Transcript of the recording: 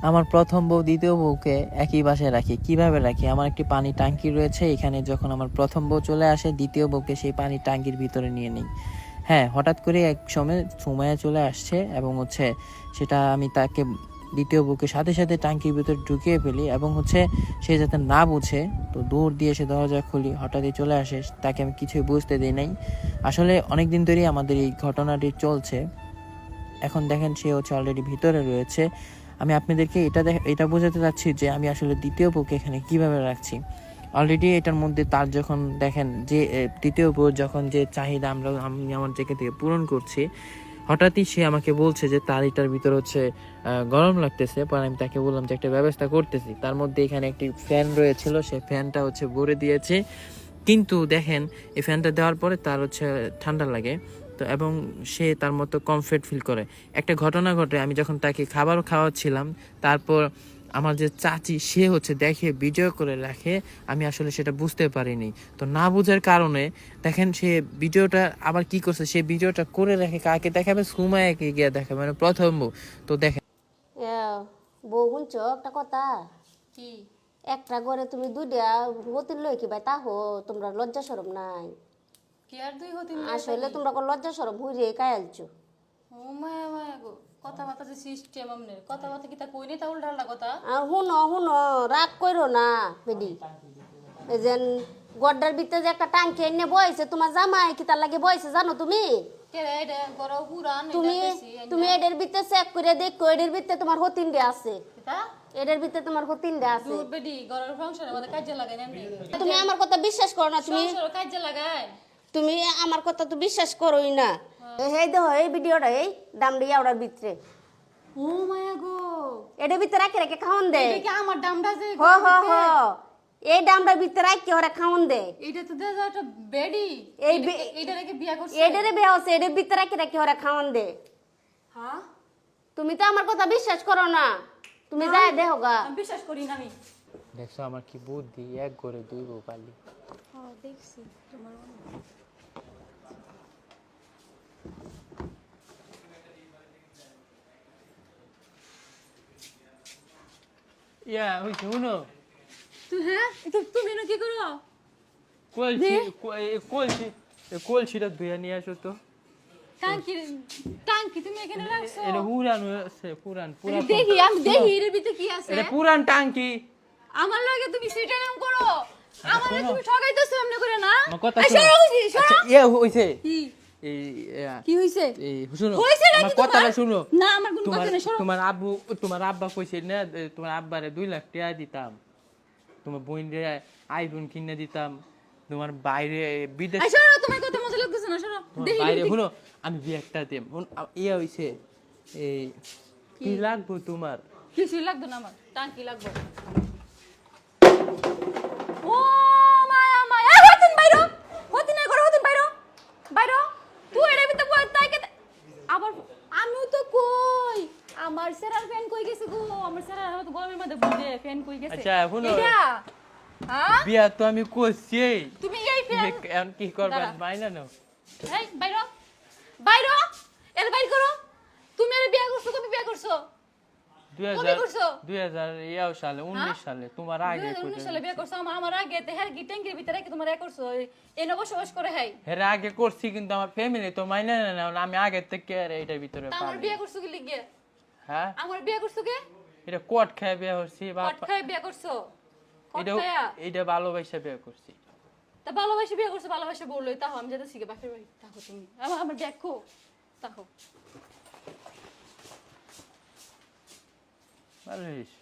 আমার প্রথম বউ দ্বিতীয় বউকে একই বাসায় রাখি। কিভাবে রাখি? আমার একটি পানির ট্যাঙ্কি রয়েছে। এখানে যখন আমার প্রথম বউ চলে আসে, দ্বিতীয় বউকে সেই পানির ট্যাঙ্কির ভিতরে নিয়ে নিই। হ্যাঁ, হঠাৎ করে এক সময় সুমাইয়া চলে আসছে এবং সেটা আমি তাকে দ্বিতীয় বউকে সাথে সাথে ট্যাঙ্কির ভিতরে ঢুকিয়ে ফেলি এবং সে যাতে না বুঝে, তো দৌড় দিয়ে সে দরজা খুলি, হঠাৎই চলে আসে, তাকে আমি কিছুই বুঝতে দিই নাই। আসলে অনেক দিন ধরেই আমাদের এই ঘটনাটি চলছে। এখন দেখেন সে অলরেডি ভিতরে রয়েছে। আমি আপনাদেরকে এটা বোঝাতে চাচ্ছি যে আমি আসলে দ্বিতীয় বউকে এখানে কিভাবে রাখছি। অলরেডি এটার মধ্যে তার যখন দেখেন যে দ্বিতীয় বউ যখন যে চাহিদা আমি আমার জায়গা থেকে পূরণ করছি, হঠাৎই সে আমাকে বলছে যে তার এটার ভিতর গরম লাগতেছে। পরে আমি তাকে বললাম যে একটা ব্যবস্থা করতেছি। তার মধ্যে এখানে একটি ফ্যান রয়েছিল, সে ফ্যানটা ভরে দিয়েছে। কিন্তু দেখেন এই ফ্যানটা দেওয়ার পরে তার ঠান্ডা লাগে, তো এবং সে তার মতো কমফর্ট ফিল করে। একটা ঘটনা ঘটে, আমি যখন তাকে খাবার খাওয়াচ্ছিলাম, তারপর আমার যে চাচি সে দেখে ভিডিও করে রাখে, আমি আসলে সেটা বুঝতে পারিনি। তো না বুঝার কারণে দেখেন সে ভিডিওটা আবার কি করছে, সে ভিডিওটা করে রাখে কাকে দেখাবে, সুমাইয়াকে গিয়ে দেখাবে, মানে প্রথম বউ। তো দেখেন বউ শুনছ একটা কথা কি একটা ঘরে তুমি দুইটা হতির লই কি ভাই তাহো তোমরা লজ্জা শরম নাই কি আর দুই হতিন আসলে তোমরা লজ্জা শরম হুইরে কায়ালছো ও মায়া মায়া গো কথাবার্তা যে সিস্টেম আমনে কথাবার্তা কি তা কই নাই তা উল্টা কথা আর শুনো রাগ করো না বেডি এই যে গড্ডার ভিতরে যে একটা টাঙ্কি এনে বইছে তোমার জামাই কি তার লাগে বইছে জানো তুমি কে রে এটা গরো পুরান তুমি তুমি এদের ভিতরে চেক করে দেখো এদের ভিতরে তোমার হতিনডে আছে এটা এদের ভিতরে তোমার হতিনডে আছে দূর বেডি গরর ফাংশন আমাদের কাজে লাগাই না তুমি আমার কথা বিশ্বাস করো না তুমি সংসার কাজে লাগাই তুমি আমার কথা তো বিশ্বাস করোই না এই দেখো এই ভিডিওটা এই দামড়ি আওড়ার ভিতরে ও মায়া গো এটার ভিতরে রাখে রেখে খাওয়ান দে এটা কি আমার ডামডা যে হ এই ডামড়ার ভিতরে রাখি ওরা খাওয়ান দে এটা তো দেখা একটা বেডি এই এইটা রেখে বিয়া করছে এটারে বিয়ে হচ্ছে এটার ভিতরে রাখি ওরা খাওয়ান দে হ্যাঁ তুমি তো আমার কথা বিশ্বাস করো না তুমি যাই দেখো গা আমি বিশ্বাস করি না আমি দেখছো আমার কি বুদ্ধি, এক ঘরে দুই বউ পালি। হ্যাঁ দেখছি তোমার ওই শুনো, তুই হ্যাঁ তুমি এনে কি করো কলসিটা ধুয়ে নিয়ে আসো তো। টাঙ্কি টাঙ্কি তুমি এখানে রাখছো এটা পুরান দেখি আমি দেখি এর ভিতরে কি আছে এটা পুরান টাঙ্কি। আমার লাগে তুমি সিটানাম করো আমারে তুমি ঠগাইতেছো এমনি করে না আমার কথা এই শোনো। সরো হইছি সরো হইছে কি এই কি হইছে এই শুনো, হইছে নাকি আমার কথাটা তোমার? শুনো। না আমার কোনো কথা নেই সরো তোমার আব্বা কইছে না, তোমার আব্বারে 2 লাখ টাকা দিতাম, তোমার বোনরে আইফোন কিনে দিতাম, তোমার বাইরে বিদেশ এই সরো তোমার কথা মজা লাগতেছে না সরো দেখি বাইরে শুনো, আমি বিয়েটা দিম হইছে এই কি লাগবে তোমার? কিছু লাগবে না আমার টাঙ্কি লাগবে ও মায়া মায়া হতিন বাইরো হতিন না করো হতিন বাইরো বাইরো তুই এর ভিতরে বল তাই কে আবার আমিও তো কই আমার সেরার ফ্যান কই গেছে গো আমার সেরার হয়তো গরমের মধ্যে বুঝে ফ্যান কই গেছে আচ্ছা শুনো, এটা হ্যাঁ বিয়া তো আমি করছি, তুমি এই ফ্যান এখন কি করবা দাঁড়া। মাইনা নাও। এই বাইরো বাইরো এর বাইর করো তুমি এর বিয়ে করছো কবে বিয়ে করছো কবে করছো? 2000 সালে 19 সালে তোমার আগে 2019 সালে বিয়ে করছো আমার আগে তে হ্যাঁ গিটেঙ্গের ভিতরে কি তোমার এ করছো এই বসবাস করে হাই এর আগে করছি, কিন্তু আমার ফ্যামিলি তো মাইনা না, আমি আগে থেকে আর এটার ভিতরে আমার পারি। বিয়ে করছো কি লিগে হ্যাঁ আমার বিয়ে করছো কে এটা কোট খায় বিয়ে করছি, কট খাই বিয়ে করছো কট এটা খায়া এটা ভালোবাসা বিয়ে করছি। তা ভালোবাসি বিয়ে করছো ভালোবাসা বললোই তাও আমি যেতে শিখে বাপের বাড়ি থাকো তুমি আমার দেখো থাকো ভালো হয়েছে।